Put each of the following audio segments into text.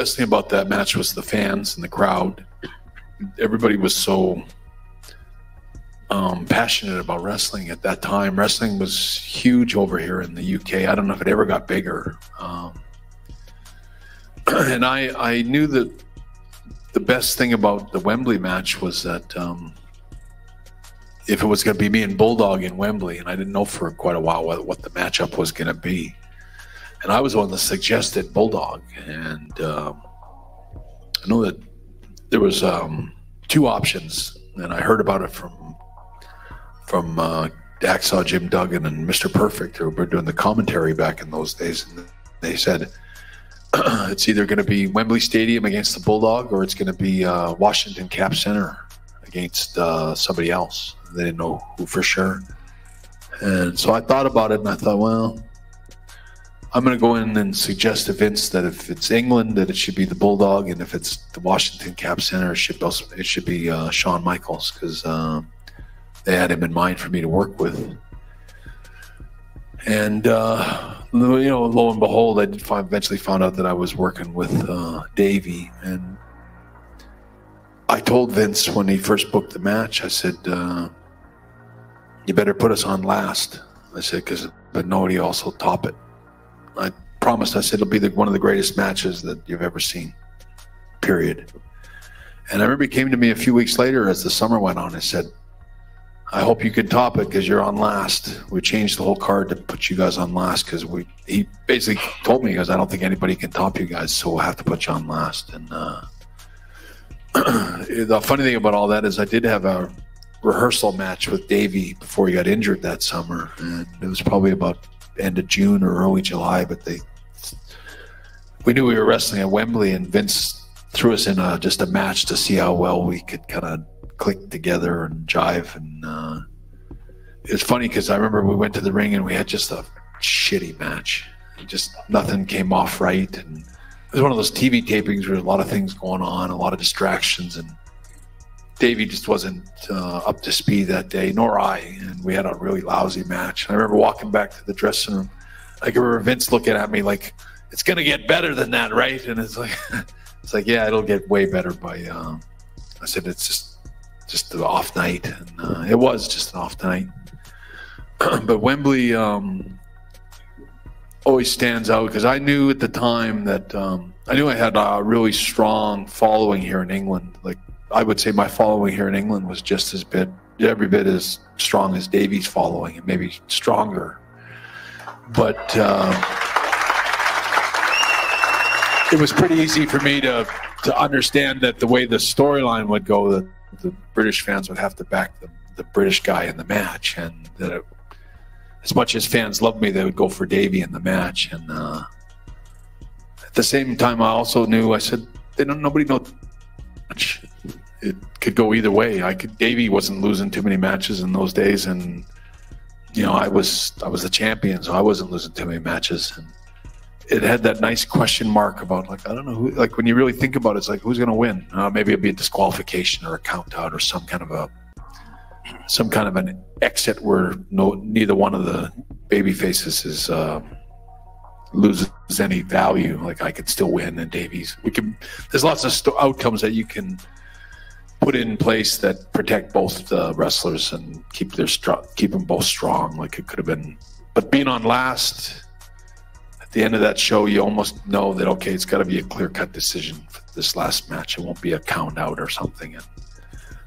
best thing about that match was the fans and the crowd. Everybody was so passionate about wrestling at that time. Wrestling was huge over here in the UK. I don't know if it ever got bigger. And I knew that the best thing about the Wembley match was that if it was going to be me and Bulldog in Wembley, and I didn't know for quite a while what the matchup was going to be. And I was the one that suggested Bulldog. And I know that there was 2 options, and I heard about it from Daxaw, Jim Duggan, and Mr. Perfect, who were doing the commentary back in those days. And they said, it's either going to be Wembley Stadium against the Bulldog, or it's going to be Washington Cap Center against somebody else. They didn't know who for sure. And so I thought about it, and I thought, well, I'm going to go in and suggest to Vince that if it's England, that it should be the Bulldog, and if it's the Washington Cap Center, it should be Shawn Michaels, because they had him in mind for me to work with. And you know, lo and behold, I did eventually found out that I was working with Davey, and I told Vince when he first booked the match, I said, you better put us on last. I said, but nobody else will top it. I promised, I said, it'll be one of the greatest matches that you've ever seen, period. And I remember he came to me a few weeks later as the summer went on and said, I hope you can top it because you're on last. We changed the whole card to put you guys on last because he basically told me, he goes, I don't think anybody can top you guys, so we'll have to put you on last. And the funny thing about all that is I did have a rehearsal match with Davey before he got injured that summer, and it was probably about end of June or early July, but we knew we were wrestling at Wembley, and Vince threw us in just a match to see how well we could kind of click together and jive. And it was funny because I remember we went to the ring and we had just a shitty match. Just nothing came off right, and it was one of those TV tapings where there's a lot of things going on, a lot of distractions, and Davey just wasn't up to speed that day, nor I, and we had a really lousy match. I remember walking back to the dressing room. I can remember Vince looking at me like, it's going to get better than that, right? And it's like, yeah, it'll get way better by, I said, it's just an off night. And it was just an off night. But Wembley always stands out because I knew at the time that, I knew I had a really strong following here in England. Like, I would say my following here in England was just every bit as strong as Davey's following, and maybe stronger. But it was pretty easy for me to understand that the way the storyline would go, that the British fans would have to back the British guy in the match, and that as much as fans loved me, they would go for Davey in the match. And at the same time, I also knew, I said, nobody knows much. It could go either way. Davey wasn't losing too many matches in those days, and you know, I was the champion, so I wasn't losing too many matches. And it had that nice question mark about, like, I don't know who, like, when you really think about it, it's like, who's going to win? Maybe it'd be a disqualification or a count out or some kind of an exit where neither one of the baby faces loses any value. Like, I could still win, and Davey's. There's lots of outcomes that you can put in place that protect both the wrestlers and keep them both strong. Like, it could have been, but being on last at the end of that show, you almost know that, okay, it's got to be a clear-cut decision for this last match. It won't be a count out or something. And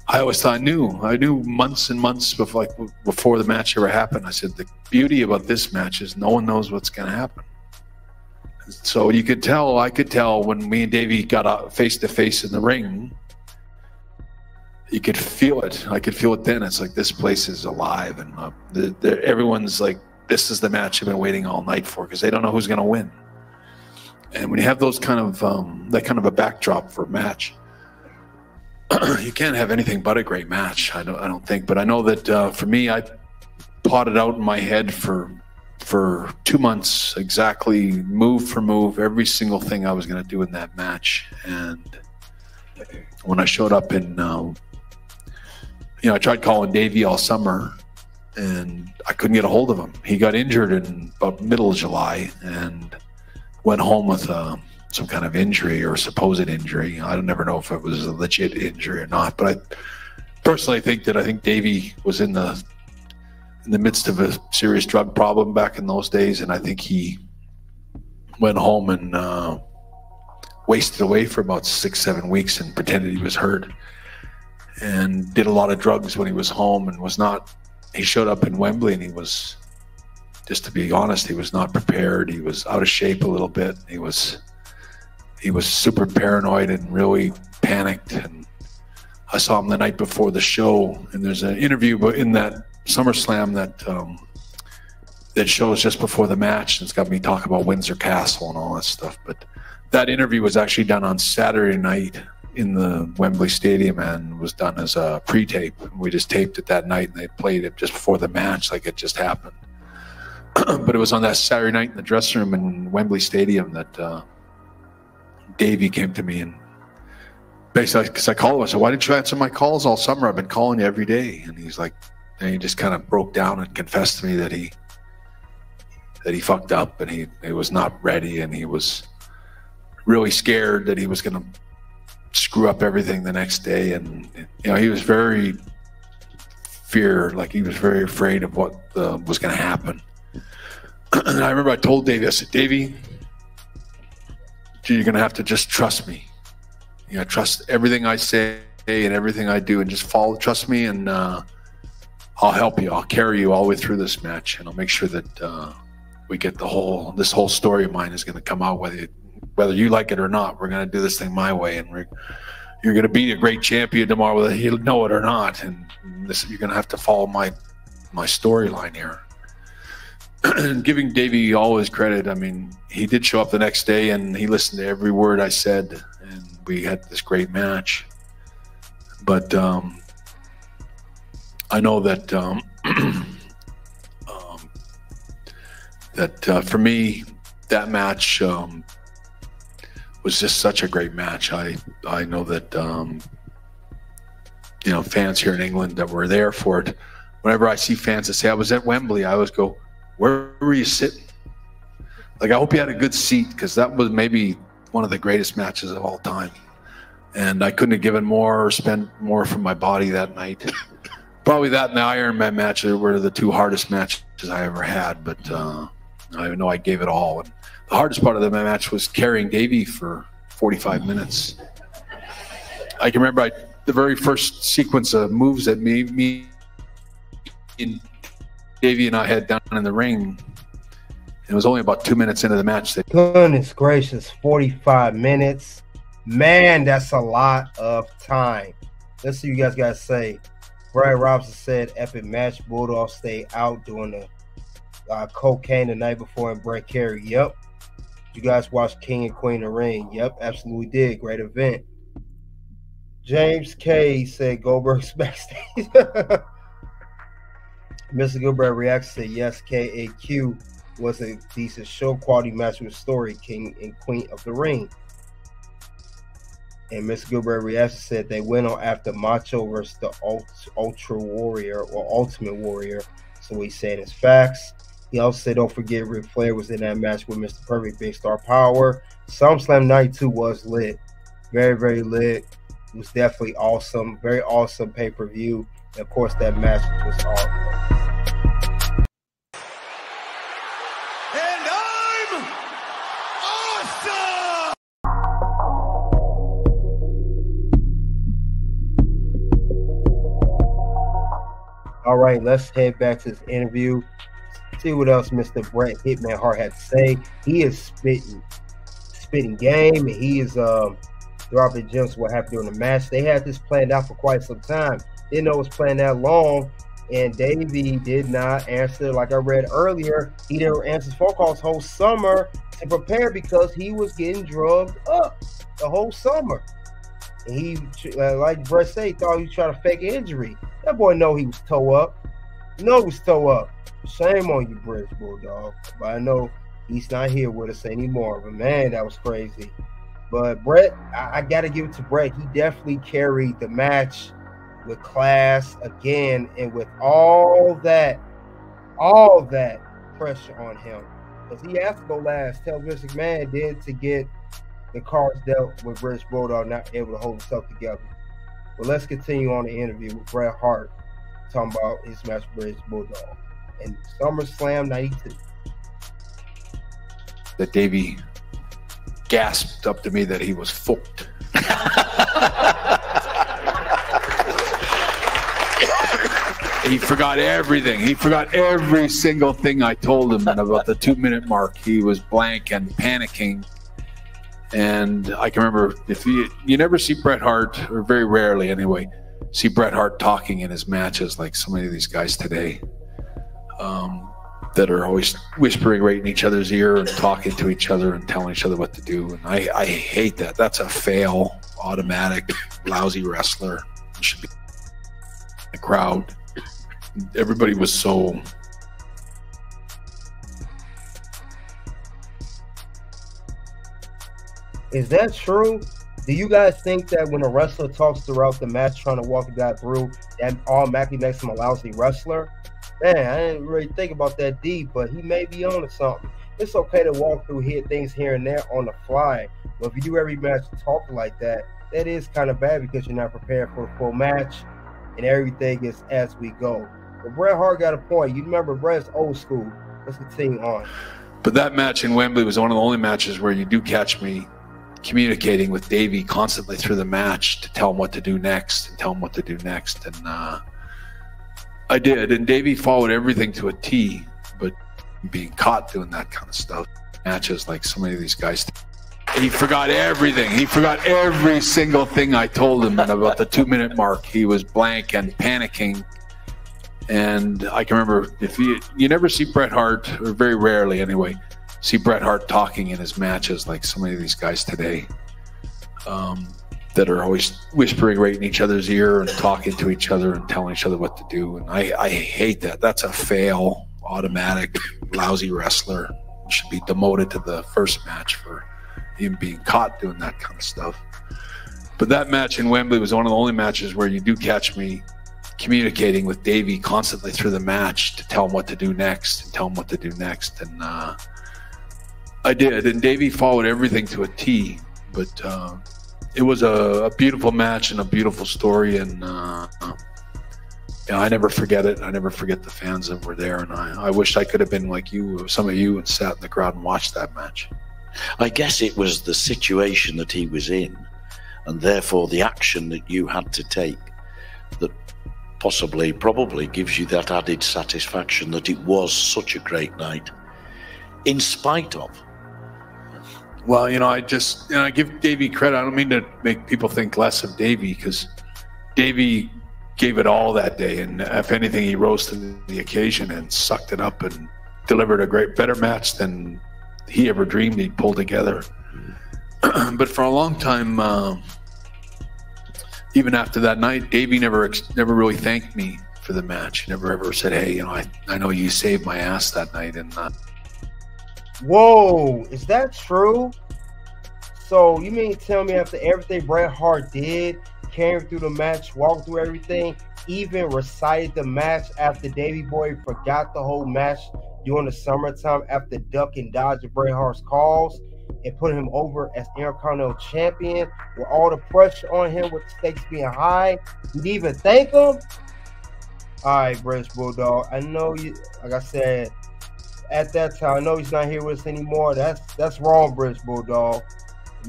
I always thought, I knew months and months before the match ever happened. I said, the beauty about this match is no one knows what's going to happen. So I could tell when me and Davey got face to face in the ring. You could feel it. I could feel it then. It's like, this place is alive, and everyone's like, this is the match I've been waiting all night for, because they don't know who's going to win. And when you have those kind of that kind of a backdrop for a match, you can't have anything but a great match. I don't think. But I know that for me, I plotted out in my head for 2 months exactly, move for move, every single thing I was going to do in that match. And when I showed up in I tried calling Davey all summer, and I couldn't get a hold of him. He got injured in about middle of July and went home with a some kind of injury or supposed injury. I don't never know if it was a legit injury or not, but I personally think Davey was in the midst of a serious drug problem back in those days, and I think he went home and wasted away for about 6-7 weeks and pretended he was hurt, and did a lot of drugs when he was home, and was not. He showed up in Wembley and he was, just to be honest, he was not prepared. He was out of shape a little bit. He was super paranoid and really panicked. And I saw him the night before the show, and there's an interview in that Summerslam that shows just before the match. And it's got me talking about Windsor Castle and all that stuff. But that interview was actually done on Saturday night in the Wembley Stadium and was done as a pre-tape. We just taped it that night, and they played it just before the match, like it just happened. But it was on that Saturday night in the dressing room in Wembley Stadium that Davey came to me, and basically, because I called him, I said, "Why didn't you answer my calls all summer? I've been calling you every day." And he's like, and he just kind of broke down and confessed to me that he fucked up, and he was not ready, and he was really scared that he was going to screw up everything the next day. And he was very very afraid of what was going to happen. And I remember I told Davey, I said, "Davey, you're going to have to just trust me. Trust everything I say and everything I do, and just trust me, and I'll help you. I'll carry you all the way through this match, and I'll make sure that we get this whole story of mine is going to come out, whether you like it or not. We're going to do this thing my way, and you're going to be a great champion tomorrow, whether you know it or not. And you're going to have to follow my storyline here." And giving Davey all his credit, I mean, he did show up the next day and he listened to every word I said, and we had this great match. But I know that for me, that match was just such a great match. I know that fans here in England that were there for it, whenever I see fans that say I was at Wembley, I always go, "Where were you sitting?" Like, I hope you had a good seat, because that was maybe one of the greatest matches of all time. And I couldn't have given more or spent more from my body that night. Probably that and the Ironman match were the two hardest matches I ever had, but I know I gave it all. And the hardest part of the match was carrying Davey for 45 minutes. I can remember the very first sequence of moves that me and Davey and I had down in the ring. It was only about 2 minutes into the match. Goodness gracious, 45 minutes. Man, that's a lot of time. Let's see what you guys got to say. Brian Robinson said, "Epic match. Bulldog stayed out doing the cocaine the night before and Bret carried." Yep. You guys watched King and Queen of the Ring. Yep, absolutely did. Great event. James K said Goldberg's backstage. Mr. Gilbert reacts, said yes, KAQ was a decent show, quality match with story, King and Queen of the Ring. And Mr. Gilbert reacts, said they went on after Macho versus the Ultra Warrior or Ultimate Warrior. So he said it's facts. He also said, don't forget Ric Flair was in that match with Mr. Perfect, Big Star Power. Summerslam 92 was lit. Very, very lit. It was definitely awesome. Very awesome pay-per-view. And of course, that match was awesome. And I'm awesome! All right, let's head back to this interview. See what else Mr. Bret Hitman Hart had to say. He is spitting game, and he is dropping gems what happened during the match. They had this planned out for quite some time. Didn't know it was planned that long, and Davey did not answer. Like I read earlier, he didn't answer his phone calls whole summer to prepare because he was getting drugged up the whole summer. And he, like Bret said, he thought he was trying to fake an injury. That boy know he was toe up. No, he was toe up. Shame on you, Bret Bulldog. But I know he's not here with us anymore. But man, that was crazy. But Bret, I got to give it to Bret. He definitely carried the match with class again, and with all that pressure on him, because he has to go last. Tell Vince McMahon then to get the cards dealt with British Bulldog not able to hold himself together. But let's continue on the interview with Bret Hart, talking about his match with British Bulldog in Summerslam '92. That Davey gasped up to me that he was fucked. He forgot everything. He forgot every single thing I told him. And about the 2-minute mark, he was blank and panicking. And I can remember, if you never see Bret Hart, or very rarely anyway, see Bret Hart talking in his matches like so many of these guys today, that are always whispering right in each other's ear and talking to each other and telling each other what to do. And I hate that. That's a fail, automatic, lousy wrestler. It should be the crowd. Everybody was so... Is that true? Do you guys think that when a wrestler talks throughout the match trying to walk a guy through, that automatically makes him a lousy wrestler? Man, I didn't really think about that deep, but he may be on to something. It's okay to walk through things here and there on the fly, but if you do every match talking like that, that is kind of bad because you're not prepared for a full match, and everything is as we go. But Bret Hart got a point. You remember Bret's old school. Let's continue on. But that match in Wembley was one of the only matches where you do catch me communicating with Davey constantly through the match to tell him what to do next and tell him what to do next. And I did. And Davey followed everything to a T, but being caught doing that kind of stuff, matches like so many of these guys, he forgot everything. He forgot every single thing I told him. And about the 2-minute mark, he was blank and panicking. And I can remember, if you never see Bret Hart, or very rarely anyway, see Bret Hart talking in his matches like so many of these guys today, that are always whispering right in each other's ear and talking to each other and telling each other what to do. And I hate that. That's a fail, automatic, lousy wrestler. Should be demoted to the first match for him being caught doing that kind of stuff. But that match in Wembley was one of the only matches where you do catch me communicating with Davey constantly through the match to tell him what to do next and tell him what to do next. And I did. And Davey followed everything to a T. But it was a beautiful match and a beautiful story. And I never forget it. I never forget the fans that were there. And I wished I could have been like you, some of you, and sat in the crowd and watched that match. I guess it was the situation that he was in, and therefore the action that you had to take, that probably gives you that added satisfaction that it was such a great night, in spite of. Well, I give Davey credit. I don't mean to make people think less of Davey, because Davey gave it all that day. And if anything, he rose to the occasion and sucked it up and delivered a better match than he ever dreamed he'd pull together. But for a long time, even after that night, Davey never really thanked me for the match. He never ever said, "Hey, I know you saved my ass that night." And whoa, is that true? So you mean to tell me after everything Bret Hart did, carrying through the match, walking through everything, even recited the match after Davey Boy forgot the whole match during the summertime after duck and dodge of Bret Hart's calls and put him over as Intercontinental Champion with all the pressure on him, with the stakes being high? You'd even thank him? All right, British Bulldog. I know you, like I said, at that time, I know he's not here with us anymore. That's wrong, British Bulldog.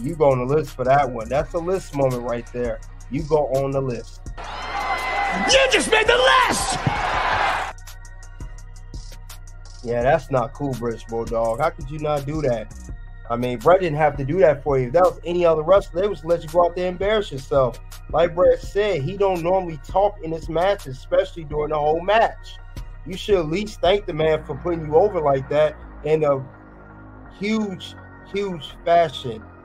You go on the list for that one. That's a list moment right there. You go on the list. You just made the list! Yeah, that's not cool, British Bulldog. How could you not do that? I mean, Bret didn't have to do that for you. If that was any other wrestler, they would let you go out there and embarrass yourself. Like Bret said, he don't normally talk in his matches, especially during the whole match. You should at least thank the man for putting you over like that in a huge, huge fashion.